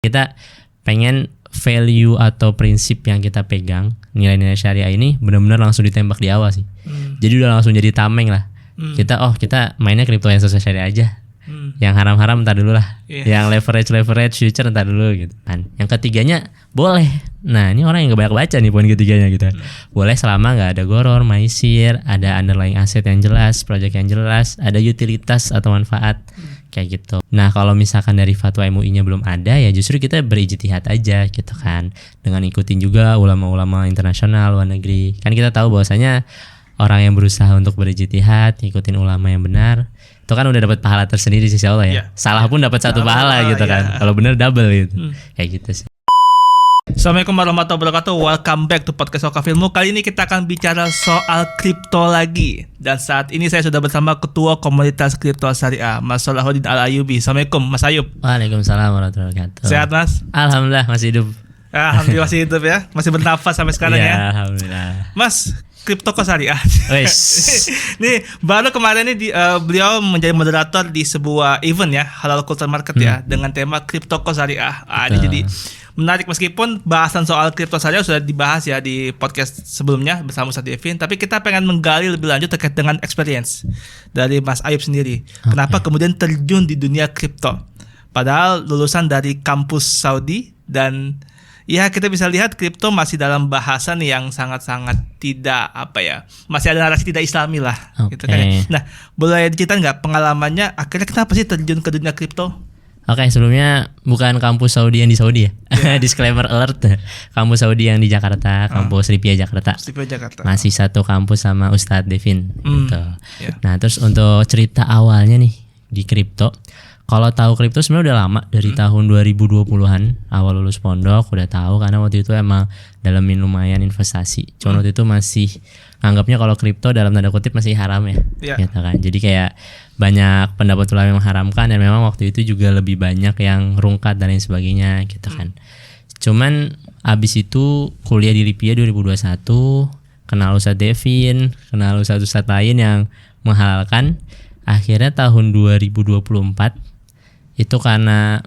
Kita pengen value atau prinsip yang kita pegang, nilai-nilai syariah ini benar-benar langsung ditembak di awal sih. Jadi udah langsung jadi tameng lah. Kita mainnya kripto yang sesuai syariah aja. Yang haram-haram entar dulu lah. Yang leverage future entar dulu gitu kan. Yang ketiganya boleh. Nah, ini orang yang gak banyak baca nih poin ketiganya gitu. Boleh selama gak ada goror, maisir, ada underlying aset yang jelas, project yang jelas, ada utilitas atau manfaat kayak gitu. Nah, kalau misalkan dari fatwa MUI-nya belum ada, ya justru kita berijtihad aja gitu kan. Dengan ikutin juga ulama-ulama internasional luar negeri. Kan kita tahu bahwasanya orang yang berusaha untuk berijtihad, ngikutin ulama yang benar, itu kan udah dapat pahala tersendiri sih insya Allah ya. Salah pun dapat satu pahala gitu kan. Kalau benar double gitu. Kayak gitu sih. Assalamualaikum warahmatullahi wabarakatuh. Welcome back to podcast Wakaf Ilmu. Kali ini kita akan bicara soal kripto lagi. Dan saat ini saya sudah bersama Ketua Komunitas Kripto Syariah, Mas Salahuddin Al-Ayyubi. Assalamualaikum Mas Ayub. Waalaikumsalam warahmatullahi wabarakatuh. Sehat Mas? Alhamdulillah masih hidup. Alhamdulillah masih hidup ya. Masih bernafas sampai sekarang ya. Alhamdulillah. Mas, Kripto Syariah. Nih baru kemarin nih beliau menjadi moderator di sebuah event ya, Halal Culture Market ya, dengan tema Kripto Syariah. Ini jadi menarik meskipun bahasan soal kripto syariah sudah dibahas ya di podcast sebelumnya bersama Ustaz Devin, tapi kita pengen menggali lebih lanjut terkait dengan experience dari Mas Ayub sendiri. Kenapa kemudian terjun di dunia kripto? Padahal lulusan dari kampus Saudi dan ya kita bisa lihat kripto masih dalam bahasan yang sangat-sangat tidak masih ada narasi tidak islami lah gitu kan. Nah, boleh diceritain nggak pengalamannya akhirnya kenapa sih terjun ke dunia kripto? Oke, sebelumnya bukan kampus Saudi yang di Saudi ya. Disclaimer alert. Kampus Saudi yang di Jakarta, kampus Ripia Jakarta. Masih satu kampus sama Ustadz Devin gitu. Nah, terus untuk cerita awalnya nih di kripto. Kalau tahu kripto sebenarnya udah lama dari tahun 2020-an, awal lulus pondok udah tahu karena waktu itu emang dalamin lumayan investasi. Cuma waktu itu masih anggapnya kalau kripto dalam tanda kutip masih haram ya. Gitu kan. Jadi kayak banyak pendapat ulama yang mengharamkan dan memang waktu itu juga lebih banyak yang rungkat dan lain sebagainya gitu kan. Cuman abis itu kuliah di Lipia 2021, kenal Ustadz Devin, kenal Ustadz lain yang menghalalkan. Akhirnya tahun 2024 itu karena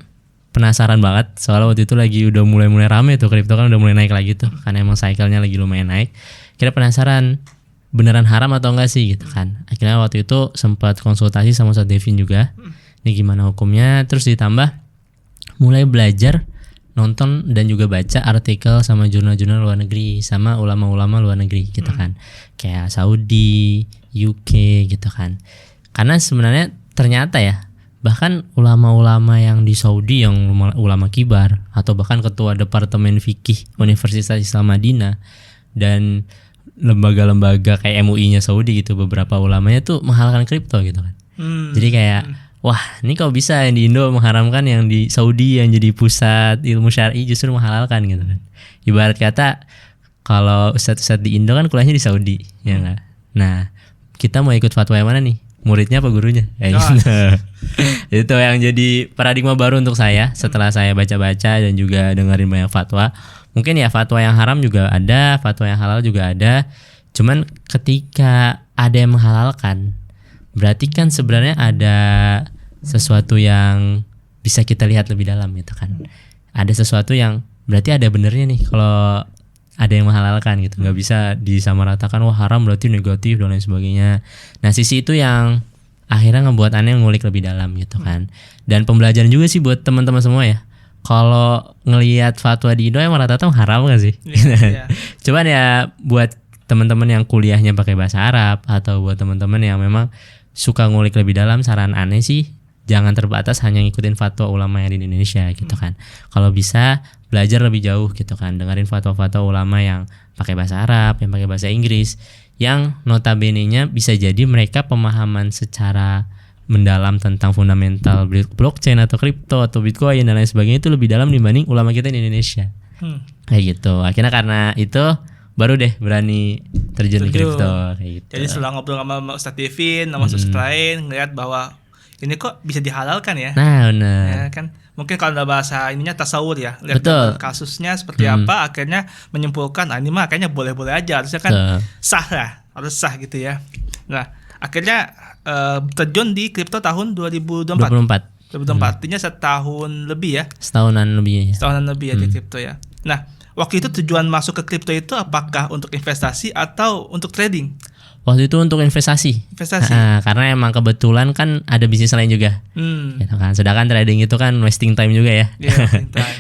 penasaran banget, soalnya waktu itu lagi udah mulai rame tuh kripto kan udah mulai naik lagi tuh karena emang cycle-nya lagi lumayan naik. Kira penasaran beneran haram atau enggak sih gitu kan. Akhirnya waktu itu sempat konsultasi sama Ustadz Devin juga. Ini gimana hukumnya, terus ditambah mulai belajar, nonton dan juga baca artikel sama jurnal-jurnal luar negeri sama ulama-ulama luar negeri gitu kan. Kayak Saudi, UK gitu kan. Karena sebenarnya ternyata ya bahkan ulama-ulama yang di Saudi yang ulama kibar atau bahkan ketua departemen fikih Universitas Islam Madinah dan lembaga-lembaga kayak MUI-nya Saudi gitu, beberapa ulamanya tuh menghalalkan kripto gitu kan. Jadi kayak wah, ini kok bisa yang di Indo mengharamkan, yang di Saudi yang jadi pusat ilmu syar'i justru menghalalkan gitu kan. Ibarat kata kalau ustadz-ustadz di Indo kan kuliahnya di Saudi ya enggak. Nah, kita mau ikut fatwa yang mana nih? Muridnya apa gurunya? Itu yang jadi paradigma baru untuk saya setelah saya baca-baca dan juga dengerin banyak fatwa. Mungkin ya fatwa yang haram juga ada, fatwa yang halal juga ada. Cuman ketika ada yang menghalalkan, berarti kan sebenarnya ada sesuatu yang bisa kita lihat lebih dalam gitu kan. Ada sesuatu yang berarti ada benernya nih kalau ada yang menghalalkan gitu. Nggak bisa disamaratakan wah haram berarti negatif dan lain sebagainya. Nah, sisi itu yang akhirnya ngebuat aneh ngulik lebih dalam gitu kan. Dan pembelajaran juga sih buat teman-teman semua ya. Kalau ngelihat fatwa di Indo emang rata-rata haram gak sih? Cuman ya buat teman-teman yang kuliahnya pakai bahasa Arab atau buat teman-teman yang memang suka ngulik lebih dalam, saran aneh sih jangan terbatas hanya ngikutin fatwa ulama yang di Indonesia gitu kan. Kalau bisa belajar lebih jauh gitu kan, dengerin fatwa-fatwa ulama yang pakai bahasa Arab, yang pakai bahasa Inggris, yang notabene-nya bisa jadi mereka pemahaman secara mendalam tentang fundamental blockchain atau kripto atau bitcoin dan lain sebagainya itu lebih dalam dibanding ulama kita di Indonesia. Kayak gitu. Akhirnya karena itu baru deh berani terjun di kripto kayak gitu. Jadi setelah ngobrol sama Ustadz Devin, sama Ustadz lain, ngeliat bahwa ini kok bisa dihalalkan ya. Nah, benar. Ya kan mungkin kalau ada bahasa ininya tasawur ya, lihat kasusnya seperti apa, akhirnya menyimpulkan ini mah kayaknya boleh-boleh aja, harusnya kan sah lah, harus sah gitu ya. Nah, akhirnya terjun di kripto tahun 2024. Artinya setahun lebih ya? Setahunan lebih. Setahunan lebih ya di kripto ya. Nah, waktu itu tujuan masuk ke kripto itu apakah untuk investasi atau untuk trading? Waktu itu untuk investasi. Karena emang kebetulan kan ada bisnis lain juga. Gitu kan. Sedangkan trading itu kan wasting time juga ya.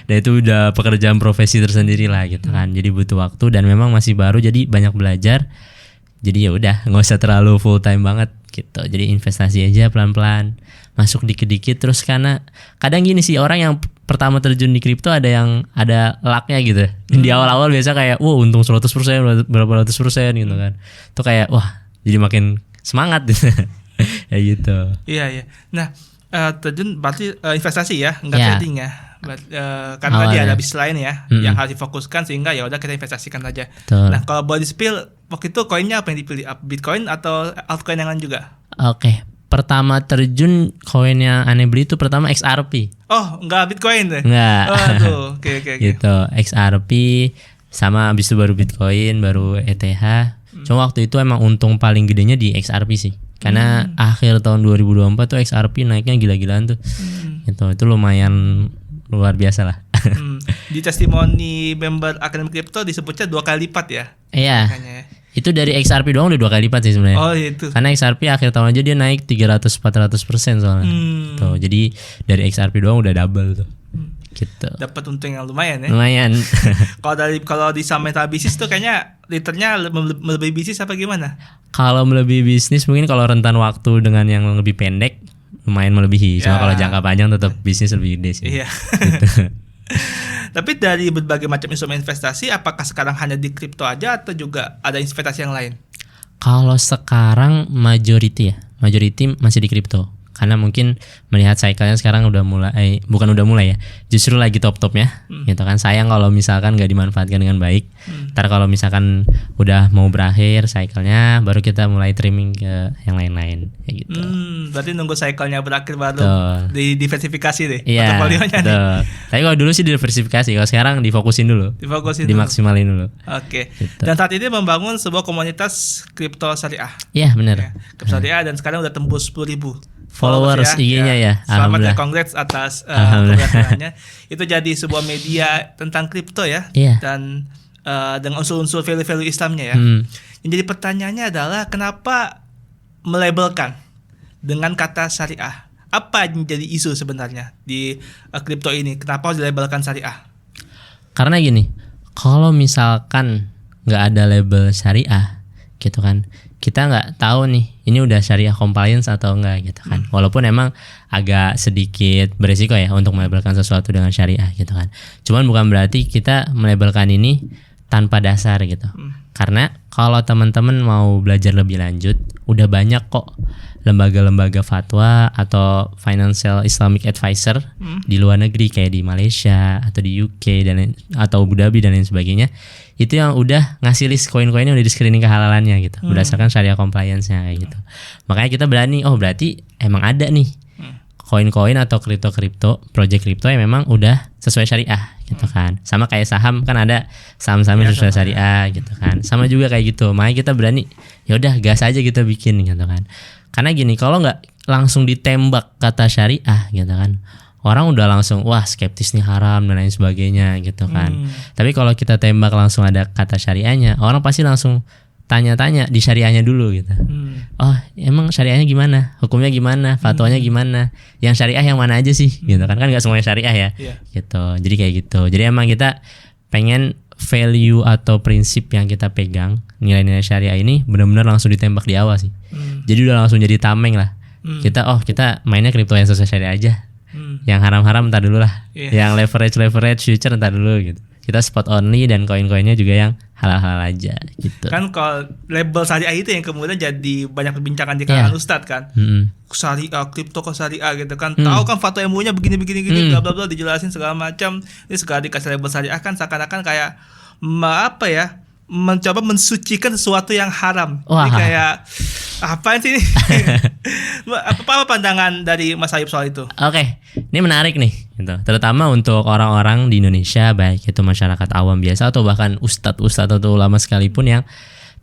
Dan itu udah pekerjaan profesi tersendiri lah gitu kan. Jadi butuh waktu dan memang masih baru jadi banyak belajar. Jadi ya udah nggak usah terlalu full time banget gitu. Jadi investasi aja pelan-pelan, masuk dikit-dikit terus karena kadang gini sih orang yang pertama terjun di kripto ada yang ada lucknya gitu. Di awal-awal biasa kayak untung 100%, berapa ratus persen gitu kan. Itu kayak wah jadi makin semangat gitu. Ya gitu. Iya. Nah, terjun berarti investasi ya, enggak trading ya. Karena tadi ada bisnis lain ya yang harus difokuskan sehingga ya udah kita investasikan aja. Nah, kalau boleh di-spill waktu itu koinnya apa yang dipilih? Bitcoin atau altcoin yang lain juga? Oke. Pertama terjun koin yang aneh beli itu pertama XRP. Oh, enggak Bitcoin deh? Enggak. Oke. Gitu, XRP sama abis itu baru Bitcoin, baru ETH. Cuma waktu itu emang untung paling gedenya di XRP sih. Karena akhir tahun 2024 tuh XRP naiknya gila-gilaan tuh. Itu lumayan luar biasa lah. Di testimoni member Akademi Kripto disebutnya 2 kali lipat ya? Iya. Makanya. Itu dari XRP doang udah 2 kali lipat sih sebenarnya. Oh itu. Karena XRP akhir tahun aja dia naik 300-400% soalnya. Tuh, jadi dari XRP doang udah double tuh. Gitu. Dapat untung yang lumayan ya. Lumayan. Kalau di saham bisnis tuh kayaknya returnnya melebihi bisnis apa gimana? Kalau melebihi bisnis mungkin kalau rentan waktu dengan yang lebih pendek lumayan melebihi. Cuma kalau jangka panjang tetap bisnis lebih gede sih. Iya. Gitu. Tapi dari berbagai macam instrumen investasi, apakah sekarang hanya di kripto aja atau juga ada investasi yang lain? Kalau sekarang majority masih di kripto. Karena mungkin melihat cycle-nya sekarang udah mulai, bukan udah mulai ya, justru lagi top-topnya gitu kan. Sayang kalau misalkan gak dimanfaatkan dengan baik. Ntar kalau misalkan udah mau berakhir cycle-nya baru kita mulai trimming ke yang lain-lain kayak gitu. Berarti nunggu cycle-nya berakhir baru didiversifikasi deh portofolionya nih. Tapi kalau dulu sih diversifikasi, kalau sekarang difokusin dulu. Dimaksimalin dulu. Oke. Gitu. Dan saat ini membangun sebuah komunitas kripto syariah. Iya, benar. Kripto syariah dan sekarang udah tembus 10.000 followers IG-nya ya. Selamat ya, congrats atas keberhasilannya. Itu jadi sebuah media tentang kripto ya. Dan dengan unsur-unsur value-value Islamnya ya. Yang jadi pertanyaannya adalah kenapa melabelkan dengan kata syariah? Apa yang jadi isu sebenarnya di kripto ini? Kenapa harus dilabelkan syariah? Karena gini, kalau misalkan nggak ada label syariah gitu kan, kita nggak tahu nih ini udah syariah compliance atau enggak gitu kan. Walaupun emang agak sedikit beresiko ya untuk melabelkan sesuatu dengan syariah gitu kan. Cuman bukan berarti kita melabelkan ini tanpa dasar gitu. Karena kalau teman-teman mau belajar lebih lanjut, udah banyak kok lembaga-lembaga fatwa atau financial Islamic advisor di luar negeri kayak di Malaysia atau di UK atau Abu Dhabi dan lain sebagainya. Itu yang udah ngasih list koin-koinnya udah di screening kehalalannya gitu, berdasarkan syariah compliance-nya kayak gitu. Makanya kita berani, berarti emang ada nih koin-koin atau kripto, project kripto yang memang udah sesuai syariah gitu kan. Sama kayak saham kan ada saham-saham yang sesuai syariah gitu kan. Sama juga kayak gitu. Makanya kita berani, ya udah gas aja kita bikin gitu kan. Karena gini, kalau nggak langsung ditembak kata syariah gitu kan, orang udah langsung wah skeptis nih, haram dan lain sebagainya gitu kan. Tapi kalau kita tembak langsung ada kata syariahnya, orang pasti langsung tanya-tanya di syariahnya dulu gitu. Oh emang syariahnya gimana, hukumnya gimana, fatwanya gimana, yang syariah yang mana aja sih gitu kan nggak semuanya syariah ya. Gitu. Jadi kayak gitu. Jadi emang kita pengen value atau prinsip yang kita pegang, nilai-nilai syariah ini benar-benar langsung ditembak di awal sih. Jadi udah langsung jadi tameng lah. Kita mainnya kripto yang sesuai syariah aja. Yang haram-haram entar dulu lah. Yang leverage future entar dulu gitu. Kita spot only dan koin-koinnya juga yang halal-halal aja gitu. Kan kalau label syariah itu yang kemudian jadi banyak perbincangan di kalangan ustadz kan. Syariah, kripto kok syariah gitu kan. Tahu kan fatwa MUI-nya begini bla bla bla dijelasin segala macam. Ini sekali dikasih label syariah kan seakan-akan kayak mencoba mensucikan sesuatu yang haram. Ini kayak apaan sih ini? apa pandangan dari Mas Ayub soal itu? Oke, ini menarik nih gitu. Terutama untuk orang-orang di Indonesia, baik itu masyarakat awam biasa atau bahkan ustadz atau ulama sekalipun yang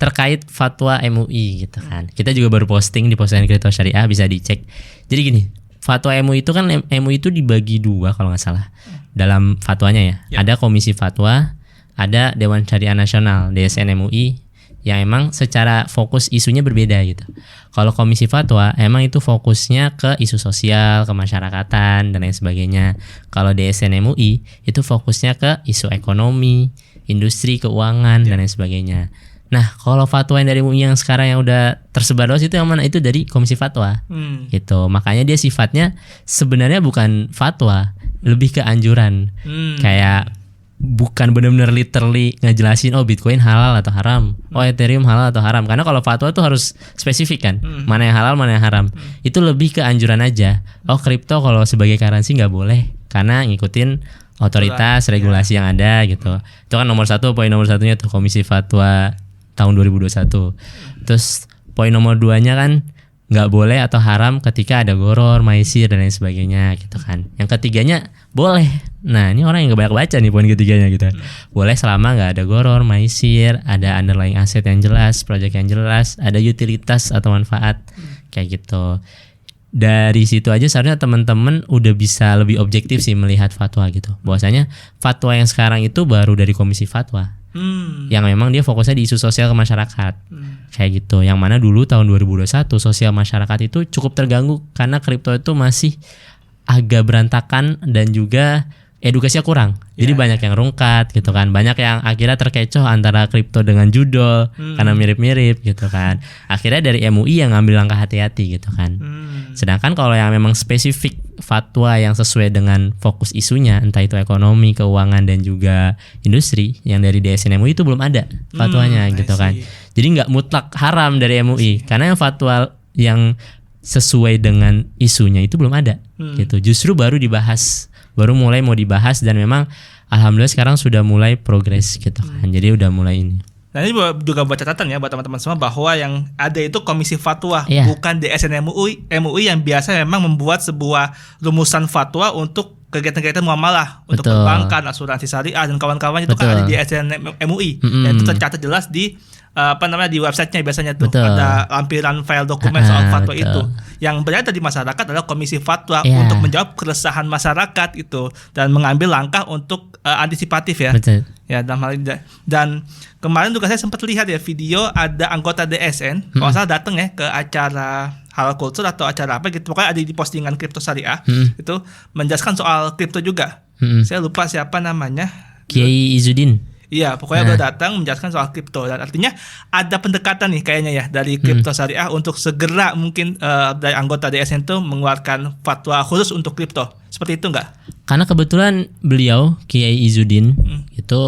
terkait fatwa MUI gitu kan. Kita juga baru posting di postingan kripto syariah, bisa dicek. Jadi gini, fatwa MUI itu kan MUI itu dibagi dua kalau nggak salah dalam fatwanya ya. Ada Komisi Fatwa, ada Dewan Syariah Nasional DSN MUI yang emang secara fokus isunya berbeda gitu. Kalau Komisi Fatwa emang itu fokusnya ke isu sosial, kemasyarakatan dan lain sebagainya. Kalau DSN MUI itu fokusnya ke isu ekonomi, industri, keuangan dan lain sebagainya. Nah, kalau fatwa yang dari MUI yang sekarang yang udah tersebar luas itu yang mana? Itu dari Komisi Fatwa. Gitu. Makanya dia sifatnya sebenarnya bukan fatwa, lebih ke anjuran. Kayak bukan benar-benar literally ngejelasin Bitcoin halal atau haram, Ethereum halal atau haram. Karena kalau fatwa itu harus spesifik kan, mana yang halal, mana yang haram. Itu lebih ke anjuran aja. Kripto kalau sebagai currency nggak boleh karena ngikutin otoritas regulasi yang ada gitu. Itu kan poin nomor satunya tuh Komisi Fatwa tahun 2021. Terus poin nomor 2-nya kan nggak boleh atau haram ketika ada goror, maisir dan lain sebagainya gitu kan. Yang ketiganya boleh. Nah ini orang yang gak banyak baca nih poin ketiganya gitu. Boleh selama nggak ada goror, maisir, ada underlying aset yang jelas, project yang jelas, ada utilitas atau manfaat kayak gitu. Dari situ aja seharusnya teman-teman udah bisa lebih objektif sih melihat fatwa gitu. Bahwasanya fatwa yang sekarang itu baru dari Komisi Fatwa. Yang memang dia fokusnya di isu sosial ke masyarakat. Kayak gitu. Yang mana dulu tahun 2021 sosial masyarakat itu cukup terganggu karena kripto itu masih agak berantakan dan juga edukasinya kurang. Jadi banyak yang rungkat gitu kan. Banyak yang akhirnya terkecoh antara kripto dengan judol karena mirip-mirip gitu kan. Akhirnya dari MUI yang ngambil langkah hati-hati gitu kan. Sedangkan kalau yang memang spesifik fatwa yang sesuai dengan fokus isunya, entah itu ekonomi, keuangan dan juga industri, yang dari DSN MUI itu belum ada fatwanya gitu kan. Jadi nggak mutlak haram dari MUI karena yang fatwa yang sesuai dengan isunya itu belum ada gitu. Justru baru dibahas, baru mulai mau dibahas dan memang alhamdulillah sekarang sudah mulai progres gitu kan. Jadi udah mulai ini. Nah ini juga buat catatan ya buat teman-teman semua bahwa yang ada itu Komisi Fatwa, bukan DSN MUI yang biasa memang membuat sebuah rumusan fatwa untuk kegiatan-kegiatan muamalah untuk perbankan, asuransi syariah dan kawan-kawan itu kan ada di DSN MUI. Dan itu tercatat jelas di di websitenya biasanya tuh ada lampiran file dokumen soal fatwa itu. Yang berada di masyarakat adalah Komisi Fatwa untuk menjawab keresahan masyarakat itu dan mengambil langkah untuk antisipatif ya. Ya dalam hal ini. Dan kemarin juga saya sempat lihat ya video ada anggota DSN kalau salah datang ya ke acara halal culture atau acara apa gitu, pokoknya ada di postingan kripto syariah itu menjelaskan soal kripto juga. Saya lupa siapa namanya, Kiai Izzuddin. Iya, pokoknya beliau datang menjelaskan soal kripto dan artinya ada pendekatan nih kayaknya ya dari kripto syariah untuk segera mungkin dari anggota DSN itu mengeluarkan fatwa khusus untuk kripto. Seperti itu enggak? Karena kebetulan beliau Kiai Izzuddin itu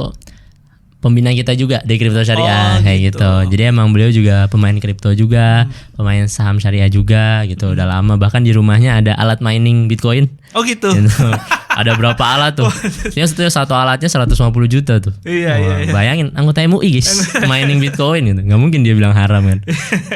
pembina kita juga di kripto syariah kayak gitu. Jadi emang beliau juga pemain kripto juga, pemain saham syariah juga gitu. Udah lama, bahkan di rumahnya ada alat mining Bitcoin. Oh gitu. Ada berapa alat tuh? Satu alatnya 150 juta tuh. Iya. Bayangin anggota MUI guys mining Bitcoin gitu. Gak mungkin dia bilang haram kan.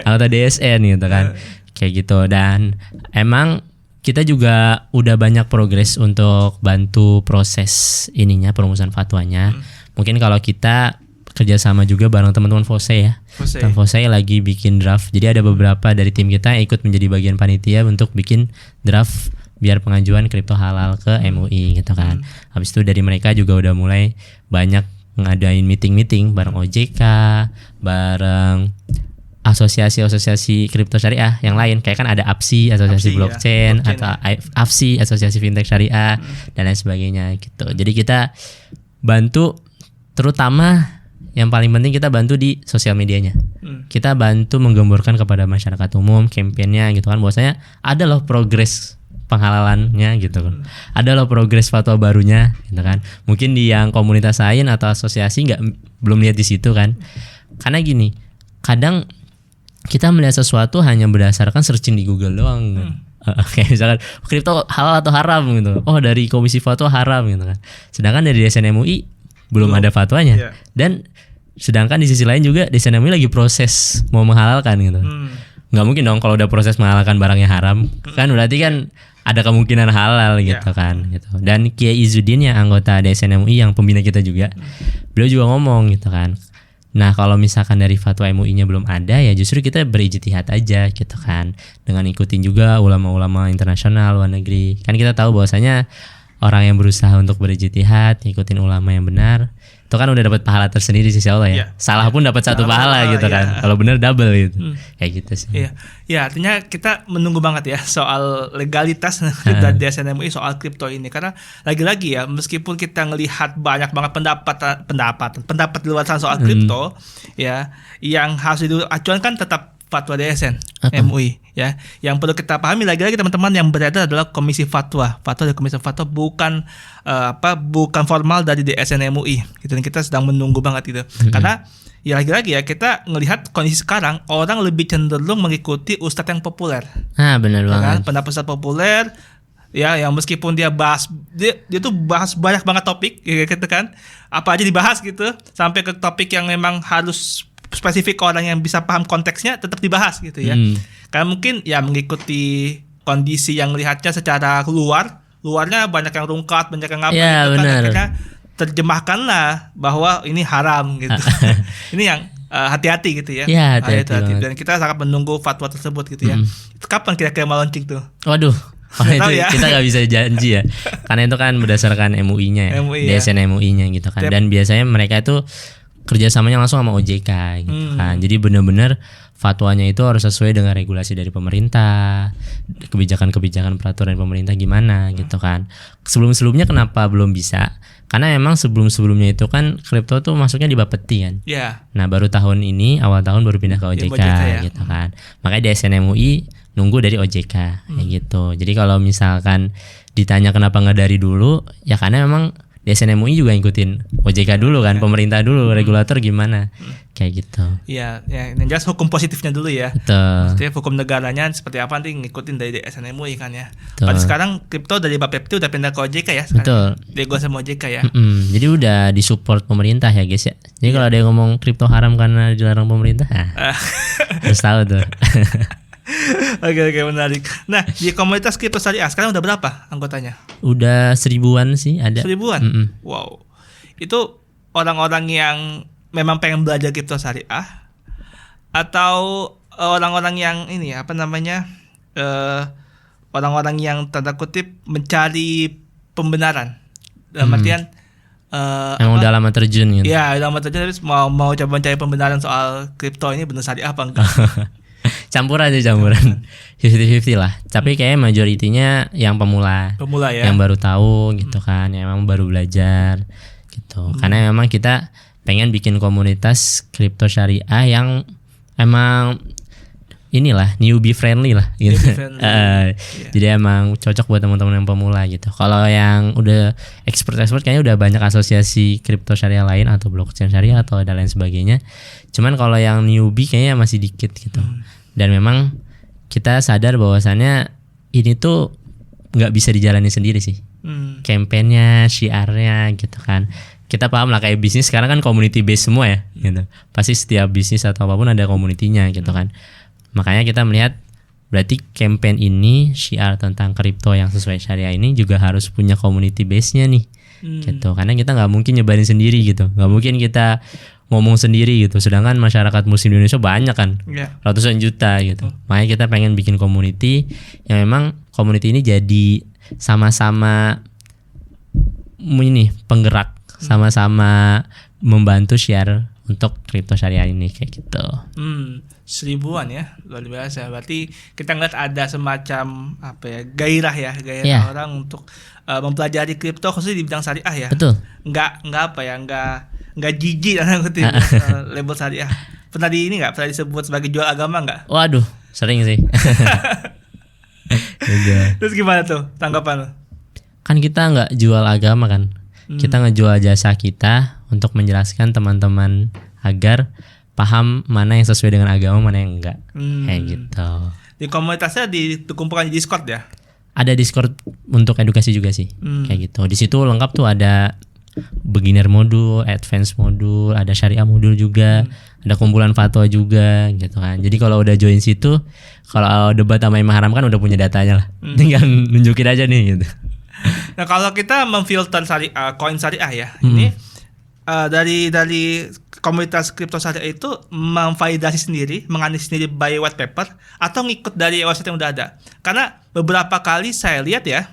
Anggota DSN gitu kan. Kayak gitu. Dan emang kita juga udah banyak progres untuk bantu proses ininya, perumusan fatwanya. Mungkin kalau kita kerjasama juga bareng teman-teman FOSE ya. FOSE lagi bikin draft. Jadi ada beberapa dari tim kita yang ikut menjadi bagian panitia untuk bikin draft biar pengajuan kripto halal ke MUI gitu kan. Habis itu dari mereka juga udah mulai banyak ngadain meeting-meeting bareng OJK, bareng asosiasi-asosiasi kripto syariah yang lain. Kayak kan ada APSI, asosiasi blockchain, atau AFSI, asosiasi fintech syariah dan lain sebagainya gitu. Jadi kita bantu, terutama yang paling penting kita bantu di sosial medianya. Kita bantu menggemborkan kepada masyarakat umum kampanyenya gitu kan. Bahwasanya ada loh progres penghalalannya gitu kan. Ada loh progres fatwa barunya gitu kan. Mungkin di yang komunitas lain atau asosiasi belum lihat di situ kan. Karena gini, kadang kita melihat sesuatu hanya berdasarkan searching di Google doang kan. Kayak misalkan kripto halal atau haram gitu. Oh dari Komisi Fatwa haram gitu kan. Sedangkan dari DSN MUI belum ada fatwanya. Dan sedangkan di sisi lain juga DSN MUI lagi proses mau menghalalkan gitu. Nggak mungkin dong kalau udah proses menghalalkan barangnya haram. Kan berarti kan ada kemungkinan halal gitu kan gitu. Dan Kiai Izzuddin yang anggota DSN MUI yang pembina kita juga, beliau juga ngomong gitu kan. Nah kalau misalkan dari fatwa MUI-nya belum ada, ya justru kita berijtihad aja gitu kan, dengan ikutin juga ulama-ulama internasional luar negeri. Kan kita tahu bahwasanya orang yang berusaha untuk berijtihad, ikutin ulama yang benar, itu kan udah dapat pahala tersendiri sih insya Allah ya. Salah pun dapat satu pahala gitu kan. Kalau benar double gitu. Kayak gitu sih. Ya artinya kita menunggu banget ya soal legalitas dari DSN MUI soal kripto ini, karena lagi-lagi ya meskipun kita ngelihat banyak banget pendapat di luar sana soal kripto ya, yang harus diacuan kan tetap fatwa DSN MUI ya. Yang perlu kita pahami lagi-lagi teman-teman, yang beredar adalah komisi fatwa dari komisi fatwa, bukan bukan formal dari DSN MUI gitu. Dan kita sedang menunggu banget gitu. Karena ya lagi-lagi ya kita ngelihat kondisi sekarang orang lebih cenderung mengikuti ustadz yang populer. Benar banget. Kan? Pendapat ustadz populer ya, yang meskipun dia tuh bahas banyak banget topik gitu kan. Apa aja dibahas gitu, sampai ke topik yang memang harus spesifik orang yang bisa paham konteksnya tetap dibahas gitu ya. Karena mungkin ya mengikuti kondisi yang lihatnya secara luarnya banyak yang rungkat, banyak yang apa gitu kan, akhirnya terjemahkanlah bahwa ini haram gitu. Ini yang hati-hati gitu ya. Hati-hati. Dan kita sangat menunggu fatwa tersebut gitu ya. Kapan kira-kira mau launching tuh? Waduh. Itu ya? Kita gak bisa janji ya. Karena itu kan berdasarkan MUI-nya ya. DSN MUI-nya gitu kan. Dan biasanya mereka itu kerjasamanya langsung sama OJK gitu kan. Jadi benar-benar fatwanya itu harus sesuai dengan regulasi dari pemerintah, kebijakan-kebijakan peraturan pemerintah gimana gitu kan. Sebelum-sebelumnya kenapa belum bisa? Karena memang sebelum-sebelumnya itu kan kripto tuh masuknya di Bapeti kan. Nah baru tahun ini awal tahun baru pindah ke OJK gitu kan. Makanya DSN MUI nunggu dari OJK kayak gitu. Jadi kalau misalkan ditanya kenapa nggak dari dulu, ya karena memang DSN MUI juga ngikutin OJK dulu kan, pemerintah dulu, regulator gimana, kayak gitu. Iya, yang jelas hukum positifnya dulu ya. Betul. Maksudnya hukum negaranya seperti apa nanti ngikutin dari DSN MUI kan ya. Pada sekarang kripto dari Bapepti udah pindah ke OJK ya. Betul. Diego sama OJK ya. Jadi udah disupport pemerintah ya guys ya. Jadi kalau ada yang ngomong kripto haram karena dilarang pemerintah, harus tahu tuh. Oke, menarik. Nah di komunitas kripto syariah sekarang udah berapa anggotanya? Udah 1000-an sih ada. 1000-an? Wow. Itu orang-orang yang memang pengen belajar kripto syariah, atau orang-orang yang ini apa namanya, orang-orang yang tanda kutip mencari pembenaran dalam artian emang udah lama terjun gitu. Iya, udah lama terjun, tapi mau coba mencari pembenaran soal kripto ini benar syariah apa enggak? Campuran 50-50 lah. Tapi kayaknya majoritinya yang pemula ya, yang baru tahu gitu kan, yang emang baru belajar gitu. Karena memang kita pengen bikin komunitas kripto syariah yang emang inilah newbie friendly lah gitu. Jadi emang cocok buat teman-teman yang pemula gitu. Kalau yang udah expert kayaknya udah banyak asosiasi kripto syariah lain atau blockchain syariah atau dan lain sebagainya. Cuman kalau yang newbie kayaknya masih dikit gitu. Dan memang kita sadar bahwasannya ini tuh nggak bisa dijalani sendiri sih. Campaignnya, syiarnya gitu kan. Kita paham lah kayak bisnis sekarang kan community based semua ya gitu. Pasti setiap bisnis atau apapun ada community-nya gitu kan. Makanya kita melihat berarti campaign ini, syiar tentang kripto yang sesuai syariah ini juga harus punya community base-nya nih. Gitu. Karena kita nggak mungkin nyebarin sendiri gitu. Nggak mungkin kita ngomong sendiri gitu. Sedangkan masyarakat muslim di Indonesia banyak kan, ratusan juta gitu. Makanya kita pengen bikin community yang memang community ini jadi sama-sama ini penggerak, sama-sama membantu syiar untuk kripto syariah ini kayak gitu. 1000-an ya, luar biasa. Berarti kita ngeliat ada semacam apa ya, gairah orang untuk mempelajari kripto khususnya di bidang syariah ya. Betul. Nggak jijik label syariah. Pernah disebut sebagai jual agama nggak? Waduh, sering sih. Terus gimana tuh tanggapan? Kan kita nggak jual agama kan. Kita ngejual jasa kita untuk menjelaskan teman-teman agar paham mana yang sesuai dengan agama, mana yang enggak. Kayak gitu. Di komunitasnya dikumpulkan di Discord ya? Ada Discord untuk edukasi juga sih. Kayak gitu. Di situ lengkap tuh ada beginner modul, advance modul, ada syariah modul juga, ada kumpulan fatwa juga gitu kan. Jadi kalau udah join situ, kalau debat sama Imam Haram kan udah punya datanya lah. Tinggal nunjukin aja nih gitu. Nah kalau kita memfilter koin syariah ya, ini dari komunitas kripto syariah itu memvalidasi sendiri, menganalisis sendiri by white paper atau ngikut dari website yang udah ada. Karena beberapa kali saya lihat ya,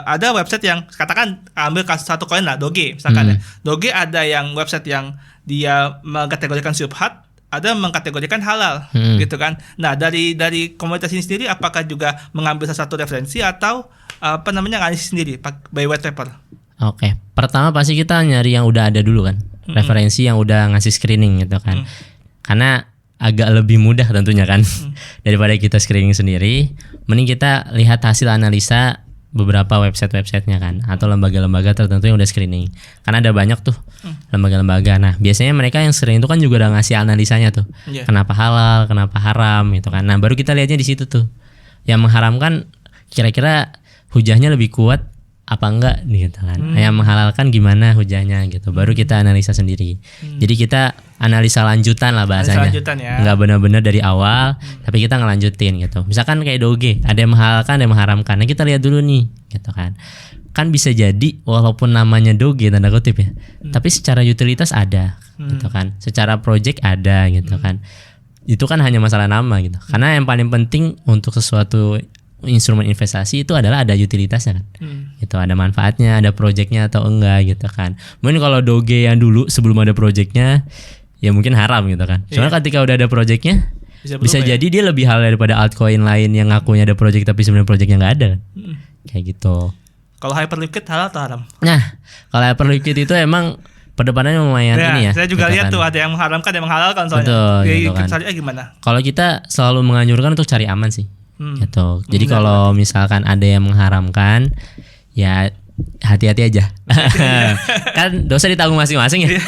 ada website yang katakan ambil kasus satu koin lah, Doge misalkan ya. Doge ada yang website yang dia mengkategorikan syubhat, ada mengkategorikan halal gitu kan. Nah, dari komunitas ini sendiri apakah juga mengambil salah satu referensi atau analisis sendiri by white paper? Oke, pertama pasti kita nyari yang udah ada dulu kan, referensi yang udah ngasih screening gitu kan, karena agak lebih mudah tentunya kan daripada kita screening sendiri. Mending kita lihat hasil analisa beberapa website-websitenya kan, atau lembaga-lembaga tertentu yang udah screening, karena ada banyak tuh lembaga-lembaga. Nah biasanya mereka yang screening itu kan juga udah ngasih analisanya tuh, kenapa halal, kenapa haram gitu kan. Nah baru kita lihatnya di situ tuh, yang mengharamkan kira-kira hujahnya lebih kuat apa enggak gitu kan. Yang menghalalkan gimana hujahnya gitu. Baru kita analisa sendiri. Jadi kita analisa lanjutan lah bahasanya. Enggak benar-benar dari awal, tapi kita ngelanjutin gitu. Misalkan kayak Doge, ada yang menghalalkan, ada yang mengharamkan. Nah, kita lihat dulu nih gitu kan. Kan bisa jadi walaupun namanya Doge tanda kutip ya, tapi secara utilitas ada gitu kan. Secara project ada gitu kan. Itu kan hanya masalah nama gitu. Karena yang paling penting untuk sesuatu instrumen investasi itu adalah ada utilitasnya kan, itu ada manfaatnya, ada projectnya atau enggak gitu kan. Mungkin kalau Doge yang dulu sebelum ada projectnya ya mungkin haram gitu kan. Soalnya ketika udah ada projectnya bisa jadi dia lebih halal daripada altcoin lain yang ngakunya ada project tapi sebenarnya projectnya nggak ada kan. Kayak gitu. Kalau Hyperliquid halal atau haram? Nah kalau Hyperliquid itu emang perdepanannya lumayan ini ya. Saya juga gitu lihat kan. tuh ada yang mengharamkan, ada yang menghalalkan soalnya. Betul, gitu kan. Gimana? Kalau kita selalu menganjurkan untuk cari aman sih. Gitu. Jadi kalau misalkan ada yang mengharamkan, ya hati-hati aja. Kan dosa ditanggung masing-masing ya.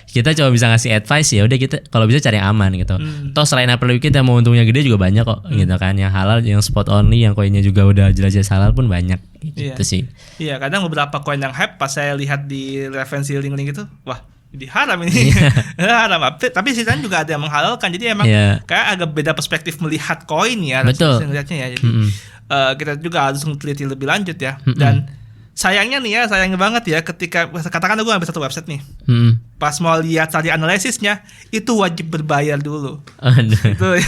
Kita cuma bisa ngasih advice, ya udah kita kalau bisa cari yang aman gitu. Toh selain Hyperliquid yang mau untungnya gede juga banyak kok gitu kan. Yang halal, yang spot only, yang koinnya juga udah jelas-jelas halal pun banyak gitu sih. Iya, kadang beberapa koin yang hype pas saya lihat di referensi link-link itu, wah jadi haram ini. Haram. Tapi sisanya juga ada yang menghalalkan. Jadi emang kayak agak beda perspektif melihat koin ya. Betul. Ya. Jadi kita juga harus teliti lebih lanjut ya. Dan sayangnya nih ya, sayangnya banget ya ketika katakan gue ngambil satu website nih. Pas mau lihat tadi analisisnya itu wajib berbayar dulu. Itu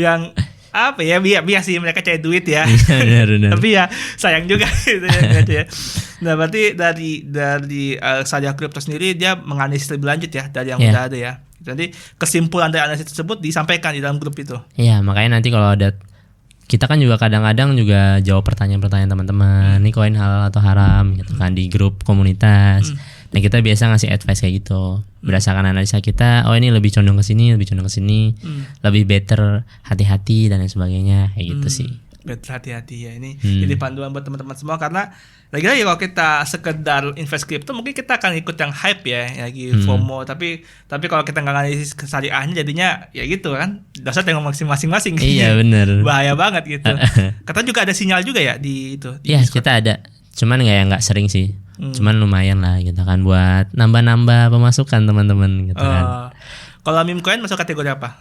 yang apa ya, biar sih mereka cari duit ya. Benar. Tapi ya sayang juga gitu ya. Nah berarti dari Syariah Crypto sendiri dia menganalisis lebih lanjut ya dari yang udah ada ya. Jadi kesimpulan dari analisis tersebut disampaikan di dalam grup itu. Iya, makanya nanti kalau ada, kita kan juga kadang-kadang juga jawab pertanyaan-pertanyaan teman-teman, ini koin halal atau haram gitu kan di grup komunitas. Nah kita biasa ngasih advice kayak gitu berdasarkan analisa kita. Oh ini lebih condong ke sini, lebih better hati-hati dan lain sebagainya kayak gitu sih. Better hati-hati ya, ini jadi panduan buat teman-teman semua. Karena lagi-lagi kalau kita sekedar invest crypto mungkin kita akan ikut yang hype ya, lagi FOMO. Tapi kalau kita nggak analisis kesariahnya jadinya ya gitu kan, dasar tengok masing-masing. Iya benar. Bahaya banget gitu. Kata juga ada sinyal juga ya di itu. Iya kita ada, cuman nggak sering sih. Cuman lumayan lah gitu kan buat nambah-nambah pemasukan teman-teman gitu kan. Kalau meme coin masuk kategori apa?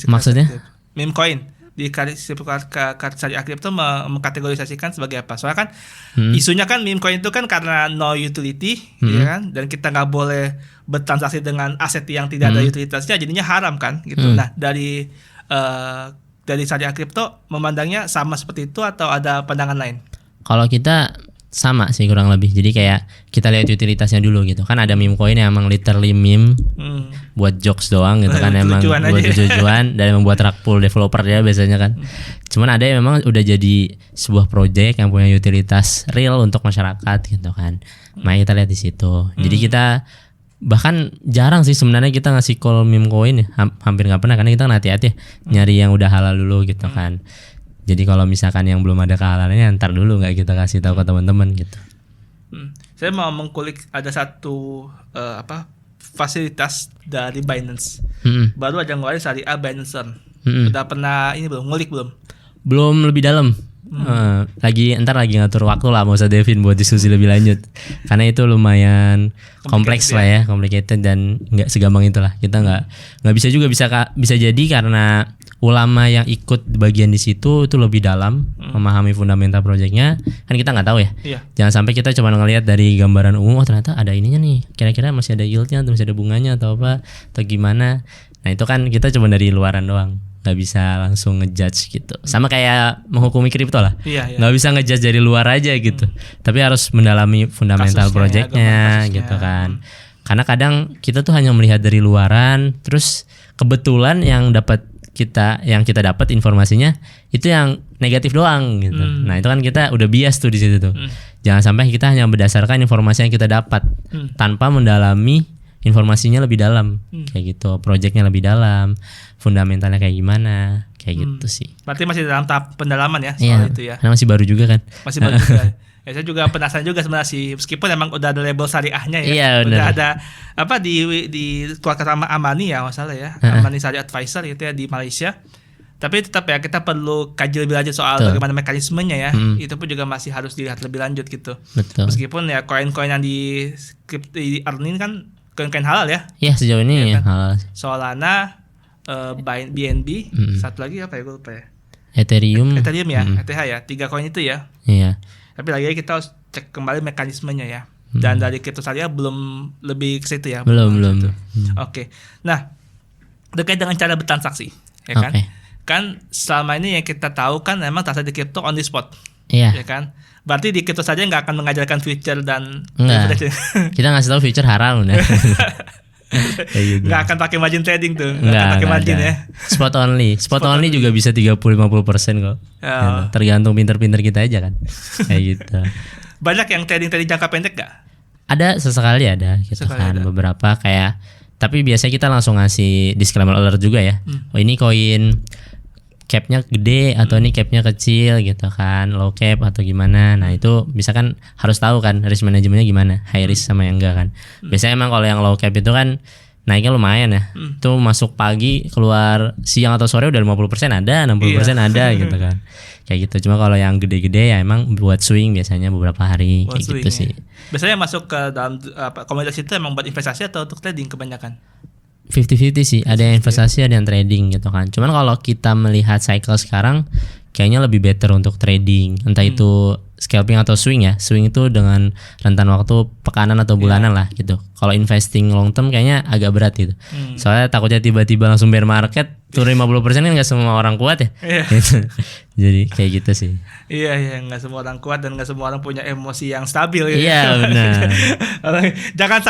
Maksudnya? Meme coin di Syariah Crypto mengkategorisasikan sebagai apa? Soalnya kan isunya kan meme coin itu kan karena no utility ya kan, dan kita nggak boleh bertransaksi dengan aset yang tidak ada utilitasnya, jadinya haram kan gitu. Nah dari Syariah Crypto memandangnya sama seperti itu atau ada pandangan lain? Kalau kita sama sih kurang lebih. Jadi kayak kita lihat utilitasnya dulu gitu. Kan ada meme coin yang emang literally meme buat jokes doang gitu kan, emang buat tujuan dan emang buat rug pull developer ya biasanya kan. Cuman ada yang memang udah jadi sebuah project yang punya utilitas real untuk masyarakat gitu kan. Makanya kita lihat di situ. Jadi kita bahkan jarang sih sebenarnya kita ngasih call meme coin ya. Hampir nggak pernah, karena kita kan hati-hati ya, nyari yang udah halal dulu gitu kan. Jadi kalau misalkan yang belum ada kehalalannya ntar dulu nggak kita kasih tahu ke teman-teman gitu. Saya mau mengkulik ada satu fasilitas dari Binance. Baru aja ngeluarin Syariah Binance Earn. Udah pernah ini belum? Ngulik belum? Belum lebih dalam. Ntar lagi ngatur waktu lah mau usah Devin buat diskusi lebih lanjut. Karena itu lumayan kompleks lah ya, complicated dan nggak segampang itulah. Kita nggak bisa juga bisa jadi karena ulama yang ikut bagian di situ itu lebih dalam memahami fundamental projectnya, kan kita nggak tahu ya. Jangan sampai kita cuma ngelihat dari gambaran umum, oh ternyata ada ininya nih, kira-kira masih ada yieldnya atau masih ada bunganya atau apa atau gimana. Nah itu kan kita cuma dari luaran doang, nggak bisa langsung ngejudge gitu. Sama kayak menghukumi kripto lah, nggak bisa ngejudge dari luar aja gitu. Tapi harus mendalami fundamental projectnya gitu kan. Karena kadang kita tuh hanya melihat dari luaran, terus kebetulan yang kita dapat informasinya itu yang negatif doang gitu. Nah itu kan kita udah bias tuh di situ tuh. Jangan sampai kita hanya berdasarkan informasi yang kita dapat tanpa mendalami informasinya lebih dalam, kayak gitu. Projectnya lebih dalam, fundamentalnya kayak gimana, kayak gitu sih. Berarti masih dalam tahap pendalaman ya soal itu ya. Karena masih baru juga kan. Masih baru juga. Ya, saya juga penasaran juga sebenarnya sih, meskipun emang udah ada label syariahnya ya. Iya, udah ada apa di keluarga sama Amani ya masalah ya. Amani Syariah Advisor itu ya di Malaysia. Tapi tetap ya kita perlu kaji lebih lanjut soal bagaimana mekanismenya ya. Itu pun juga masih harus dilihat lebih lanjut gitu. Betul. Meskipun ya koin-koin yang di earning kan koin-koin halal ya. Iya, sejauh ini ya, kan? Halal. Solana, BNB, satu lagi apa ya gue lupa ya. Ethereum ya, ETH ya. 3 koin itu ya. Iya. Tapi lagi kita harus cek kembali mekanismenya ya. Dan dari kripto syariah belum lebih ke situ ya. Belum. Oke. Nah, terkait dengan cara bertransaksi, ya kan? Kan selama ini yang kita tahu kan memang transaksi kripto on the spot. Iya. Ya kan? Berarti di kripto saja nggak akan mengajarkan future dan kita ngasih tahu future haram udah. Nggak akan pakai margin trading tuh, nggak akan pakai margin ya. Spot only juga bisa 30-50% kok. Ya, tergantung pinter-pinter kita aja kan. Kayak gitu. Banyak yang trading jangka pendek gak? Ada sesekali ada gitu kan ada. Beberapa kayak, tapi biasanya kita langsung ngasih disclaimer alert juga ya. Oh ini koin capnya gede atau ini capnya kecil gitu kan, low cap atau gimana. Nah itu bisa kan harus tahu kan risk manajemennya gimana, high risk sama yang enggak kan. Biasanya emang kalau yang low cap itu kan naiknya lumayan ya. Itu masuk pagi keluar siang atau sore udah 50% ada, 60% ada gitu kan. Kayak gitu. Cuma kalau yang gede-gede ya emang buat swing biasanya beberapa hari buat kayak gitu ya. Sih. Biasanya masuk ke dalam komunitas itu emang buat investasi atau untuk trading kebanyakan? 50-50 sih, ada yang investasi ada yang trading gitu kan. Cuman kalau kita melihat cycle sekarang kayaknya lebih better untuk trading, entah itu scalping atau swing ya. Swing itu dengan rentan waktu pekanan atau bulanan lah gitu. Kalau investing long term kayaknya agak berat gitu. Soalnya takutnya tiba-tiba langsung bear market turun 50% kan gak semua orang kuat ya. Gitu. Jadi kayak gitu sih. Iya, gak semua orang kuat dan gak semua orang punya emosi yang stabil gitu. Iya benar. Jangan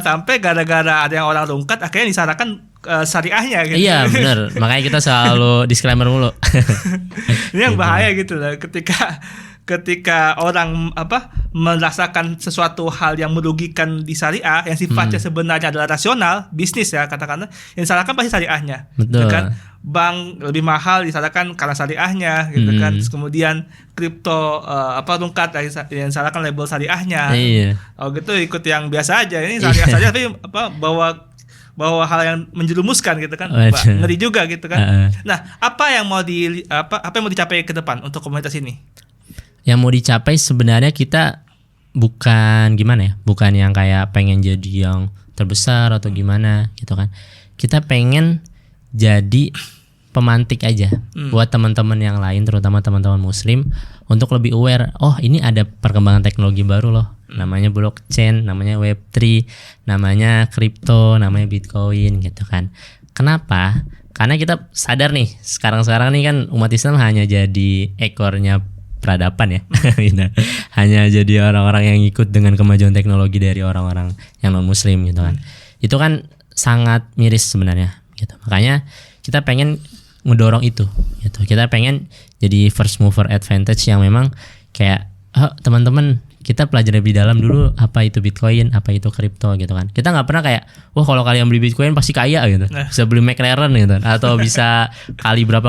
sampai gara-gara ada yang orang rungkat akhirnya disarankan syariahnya gitu. Iya benar. Makanya kita selalu disclaimer mulu. Ini yang bahaya gitu lah ketika orang merasakan sesuatu hal yang merugikan di syariah yang sifatnya sebenarnya adalah rasional bisnis ya katakanlah, yang disalahkan pasti syariahnya. Betul. Gitu kan? Bank lebih mahal disalahkan karena syariahnya gitu kan. Terus kemudian kripto rungkat yang disalahkan label syariahnya. Iya. Oh gitu ikut yang biasa aja. Ini syariah saja tapi bawa hal yang menjerumuskan gitu kan. Ngeri juga gitu kan. Nah, apa yang mau dicapai ke depan untuk komunitas ini? Yang mau dicapai sebenarnya kita bukan yang kayak pengen jadi yang terbesar atau gimana gitu kan. Kita pengen jadi pemantik aja buat teman-teman yang lain, terutama teman-teman muslim untuk lebih aware. Oh ini ada perkembangan teknologi baru loh, namanya blockchain, namanya web3, namanya kripto, namanya bitcoin gitu kan. Kenapa? Karena kita sadar nih sekarang nih kan umat Islam hanya jadi ekornya peradaban ya. Hanya jadi orang-orang yang ikut dengan kemajuan teknologi dari orang-orang yang non muslim gitu kan. Itu kan sangat miris sebenarnya gitu. Makanya kita pengen ngedorong itu gitu. Kita pengen jadi first mover advantage yang memang kayak teman-teman kita pelajari lebih dalam dulu apa itu Bitcoin, apa itu kripto gitu kan. Kita nggak pernah kayak kalau kalian beli Bitcoin pasti kaya gitu, bisa beli McLaren gitu, atau bisa kali berapa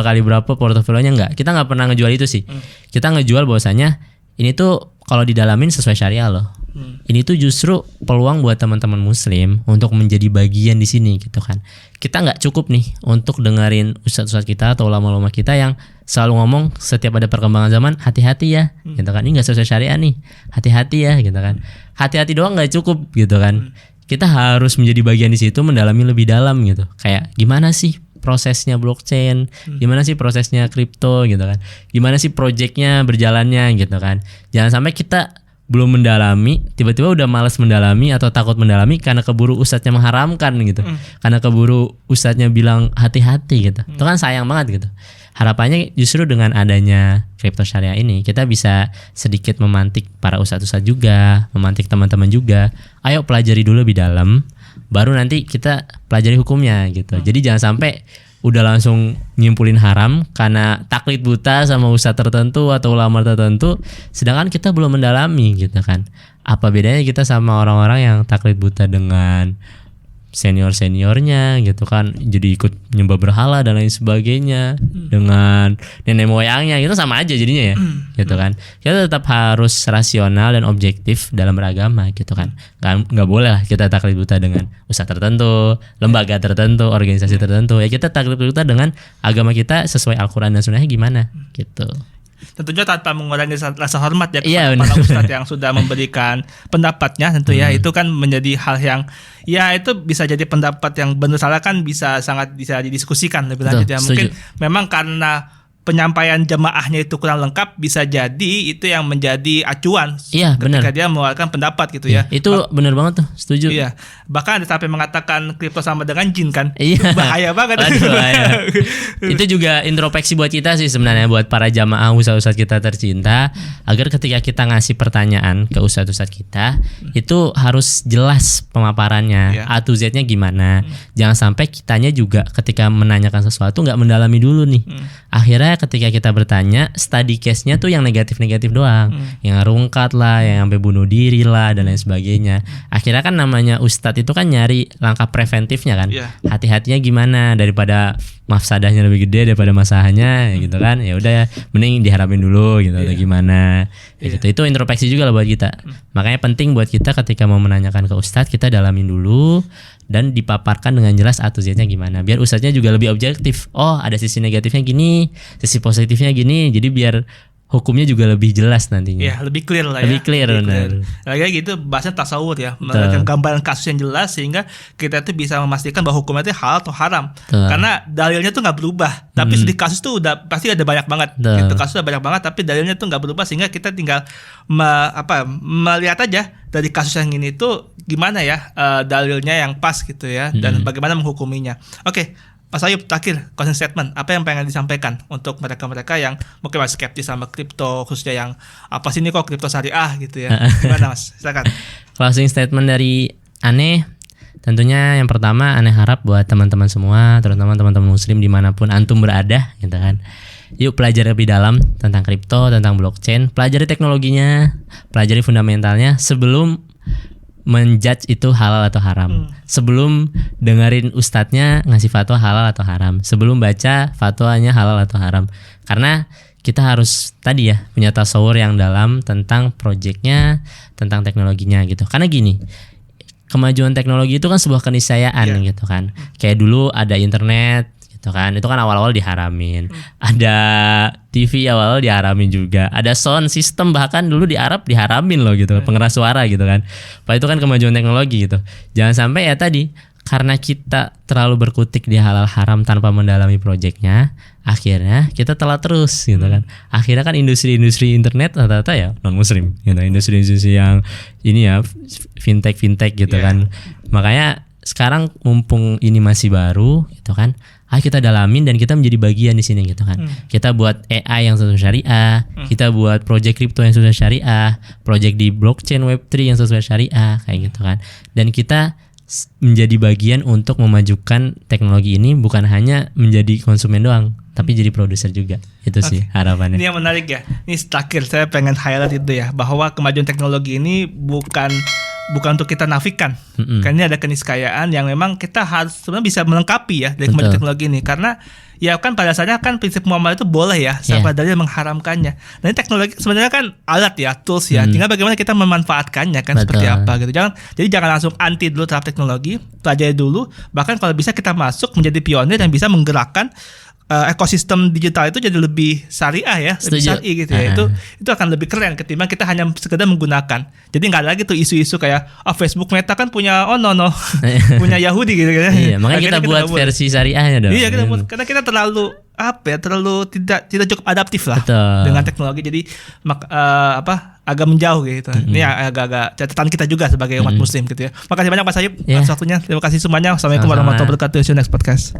portofolionya. Nggak, kita nggak pernah ngejual itu sih. Kita ngejual bahwasanya ini tuh kalau didalamin sesuai syariah loh. Ini tuh justru peluang buat teman-teman muslim untuk menjadi bagian di sini gitu kan. Kita nggak cukup nih untuk dengerin ustadz-ustadz kita atau ulama-ulama kita yang selalu ngomong setiap ada perkembangan zaman hati-hati ya gitu kan. Ini nggak sesuai syariah nih, hati-hati ya gitu kan. Hati-hati doang nggak cukup gitu kan. Kita harus menjadi bagian di situ, mendalami lebih dalam gitu. Kayak gimana sih prosesnya blockchain, gimana sih prosesnya kripto gitu kan, gimana sih projectnya berjalannya gitu kan. Jangan sampai kita belum mendalami, tiba-tiba udah malas mendalami atau takut mendalami karena keburu ustadznya mengharamkan gitu, karena keburu ustadznya bilang hati-hati gitu. Itu kan sayang banget gitu. Harapannya justru dengan adanya kripto syariah ini kita bisa sedikit memantik para ustadz-ustadz juga, memantik teman-teman juga. Ayo pelajari dulu lebih dalam, baru nanti kita pelajari hukumnya gitu. Jadi jangan sampai udah langsung nyimpulin haram karena taklid buta sama ustadz tertentu atau ulama tertentu, sedangkan kita belum mendalami gitu kan. Apa bedanya kita sama orang-orang yang taklid buta dengan senior-seniornya gitu kan, jadi ikut nyembah berhala dan lain sebagainya dengan nenek moyangnya, itu sama aja jadinya ya gitu kan. Kita tetap harus rasional dan objektif dalam beragama gitu kan. Nggak boleh lah kita taklid buta dengan ustadz tertentu, lembaga tertentu, organisasi tertentu. Ya kita taklid buta dengan agama kita sesuai Al-Quran dan Sunnahnya gimana gitu. Tentunya tanpa mengurangi rasa hormat ya kepada para ustadz yang sudah memberikan pendapatnya, tentu ya itu kan menjadi hal yang ya itu bisa jadi pendapat yang benar salah kan bisa sangat bisa didiskusikan lebih lanjut ya. Mungkin memang karena penyampaian jemaahnya itu kurang lengkap, bisa jadi itu yang menjadi acuan ketika dia mengeluarkan pendapat gitu ya. Itu benar banget tuh, setuju. Iya. Bahkan ada sampai mengatakan kripto sama dengan jin kan. Iya. Bahaya banget. Aduh, bahaya. Itu juga introspeksi buat kita sih sebenarnya, buat para jamaah ustadz-ustadz kita tercinta, agar ketika kita ngasih pertanyaan ke ustadz-ustadz kita, itu harus jelas pemaparannya, A to Z-nya gimana. Jangan sampai kitanya juga ketika menanyakan sesuatu nggak mendalami dulu nih. Akhirnya ketika kita bertanya, study case-nya tuh yang negatif-negatif doang, yang rungkat lah, yang sampai bunuh diri lah dan lain sebagainya. Akhirnya kan namanya ustadz itu kan nyari langkah preventifnya kan, hati-hatinya gimana, daripada mafsadahnya lebih gede daripada masalahnya gitu kan. Ya udah, mending diharapin dulu gitu atau gimana. Gitu. Itu introspeksi juga lah buat kita. Makanya penting buat kita ketika mau menanyakan ke ustadz, kita dalamin dulu dan dipaparkan dengan jelas A to Z-nya gimana, biar ustadznya juga lebih objektif. Oh, ada sisi negatifnya gini, sisi positifnya gini, jadi biar hukumnya juga lebih jelas nantinya. Ya, lebih clear lah lebih clear, benar. Lagi gitu bahasnya tasawur ya, memberikan gambaran kasus yang jelas sehingga kita tuh bisa memastikan bahwa hukumnya itu halal atau haram. Karena dalilnya tuh nggak berubah, tapi di kasus tuh udah pasti ada banyak banget. Gitu, kasus udah banyak banget, tapi dalilnya tuh nggak berubah sehingga kita tinggal melihat aja dari kasus yang ini tuh gimana ya dalilnya yang pas gitu ya, dan bagaimana menghukuminya. Oke. Mas Ayub, terakhir closing statement, apa yang pengen disampaikan untuk mereka-mereka yang mungkin masih skeptis sama kripto, khususnya yang apa sih ini kok kripto syariah gitu ya. Gimana Mas? Silakan. Closing statement dari Aneh, tentunya yang pertama Aneh harap buat teman-teman semua, terutama teman-teman muslim dimanapun antum berada gitu kan. Yuk pelajari lebih dalam tentang kripto, tentang blockchain, pelajari teknologinya, pelajari fundamentalnya sebelum menjudge itu halal atau haram. Sebelum dengerin ustadznya ngasih fatwa halal atau haram, sebelum baca fatwanya halal atau haram. Karena kita harus tadi ya punya tasawur yang dalam tentang projectnya, tentang teknologinya gitu. Karena gini, kemajuan teknologi itu kan sebuah keniscayaan gitu kan. Kayak dulu ada internet gitu kan, itu kan awal-awal diharamin. Ada TV awal diharamin juga. Ada sound system bahkan dulu di Arab diharamin loh gitu, pengeras suara gitu kan. Pak itu kan kemajuan teknologi gitu. Jangan sampai ya tadi karena kita terlalu berkutik di halal haram tanpa mendalami proyeknya, akhirnya kita telat terus gitu kan. Akhirnya kan industri-industri internet rata-rata ya non muslim gitu. Industri-industri yang ini ya fintech gitu kan. Makanya sekarang mumpung ini masih baru gitu kan, kita dalamin dan kita menjadi bagian di sini gitu kan. Kita buat AI yang sesuai syariah, kita buat project kripto yang sesuai syariah, project di blockchain Web3 yang sesuai syariah kayak gitu kan. Dan kita menjadi bagian untuk memajukan teknologi ini, bukan hanya menjadi konsumen doang, tapi jadi produser juga. Itu sih harapannya. Ini yang menarik ya. Ini terakhir saya pengen highlight itu ya, bahwa kemajuan teknologi ini bukan untuk kita nafikan. Karena ini ada keniscayaan yang memang kita harus sebenarnya bisa melengkapi ya dari kemajuan teknologi ini. Karena ya kan pada dasarnya kan prinsip muamalah itu boleh ya, sampai dalil mengharamkannya. Nah ini teknologi sebenarnya kan alat ya, tools ya. Tinggal bagaimana kita memanfaatkannya kan. Seperti apa gitu. Jadi jangan langsung anti dulu terhadap teknologi, pelajari dulu. Bahkan kalau bisa kita masuk menjadi pionir yang bisa menggerakkan ekosistem digital itu jadi lebih syariah ya, lebih syar'i gitu ya. Itu akan lebih keren ketimbang kita hanya sekedar menggunakan. Jadi nggak lagi tuh isu-isu kayak Facebook Meta kan punya punya Yahudi gitu ya. Iya, makanya kita buat versi syariahnya dong. Iya, kita buat karena kita terlalu tidak cukup adaptif lah. Betul. Dengan teknologi, jadi agak menjauh gitu. Ini agak-agak catatan kita juga sebagai umat muslim gitu ya. Makasih banyak Pak Sayib atas waktunya. Terima kasih semuanya. Assalamualaikum warahmatullahi wabarakatuh. See you next podcast.